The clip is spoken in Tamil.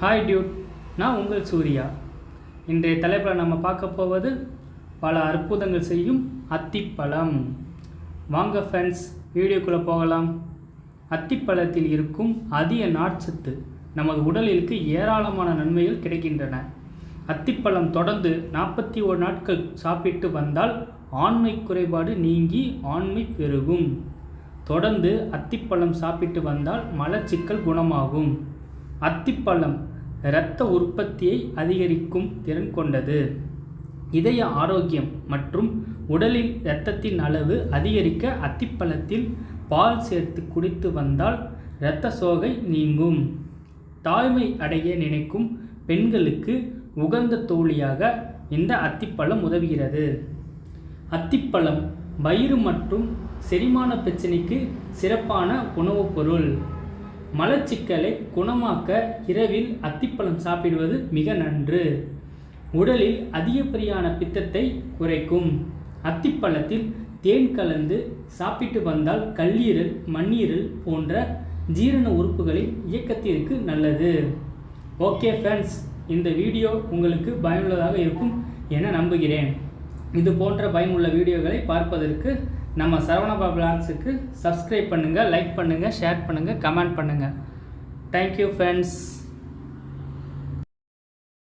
ஹாய் டியூட், நான் உங்கள் சூர்யா. இன்றைய தலைப்பில் நம்ம பார்க்க போவது பல அற்புதங்கள் செய்யும் அத்திப்பழம். வாங்க ஃப்ரெண்ட்ஸ், வீடியோக்குள்ளே போகலாம். அத்திப்பழத்தில் இருக்கும் அதிக நார்ச்சத்து நமது உடலிற்கு ஏராளமான நன்மைகள் கிடைக்கின்றன. அத்திப்பழம் தொடர்ந்து 41 நாட்கள் சாப்பிட்டு வந்தால் ஆண்மை குறைபாடு நீங்கி ஆண்மை பெருகும். தொடர்ந்து அத்திப்பழம் சாப்பிட்டு வந்தால் மலச்சிக்கல் குணமாகும். அத்திப்பழம் இரத்த உற்பத்தியை அதிகரிக்கும் திறன் கொண்டது. இதய ஆரோக்கியம் மற்றும் உடலில் இரத்தத்தின் அளவு அதிகரிக்க அத்திப்பழத்தில் பால் சேர்த்து குடித்து வந்தால் இரத்த சோகை நீங்கும். தாய்மை அடைய நினைக்கும் பெண்களுக்கு உகந்த தோழியாக இந்த அத்திப்பழம் உதவுகிறது. அத்திப்பழம் வயிறு மற்றும் செரிமான பிரச்சனைக்கு சிறப்பான உணவுப் பொருள். மலச்சிக்கலை குணமாக்க இரவில் அத்திப்பழம் சாப்பிடுவது மிக நன்று. உடலில் அதிகப்படியான பித்தத்தை குறைக்கும். அத்திப்பழத்தில் தேன் கலந்து சாப்பிட்டு வந்தால் கல்லீரல், மண்ணீரல் போன்ற ஜீரண உறுப்புகளின் இயக்கத்திற்கு நல்லது. ஓகே ஃப்ரெண்ட்ஸ், இந்த வீடியோ உங்களுக்கு பயனுள்ளதாக இருக்கும் என நம்புகிறேன். இது போன்ற பயனுள்ள வீடியோக்களை பார்ப்பதற்கு நம்ம சரவணபா பிளாக்ஸுக்கு சப்ஸ்கிரைப் பண்ணுங்கள், லைக் பண்ணுங்கள், ஷேர் பண்ணுங்கள், கமெண்ட் பண்ணுங்கள். Thank you friends.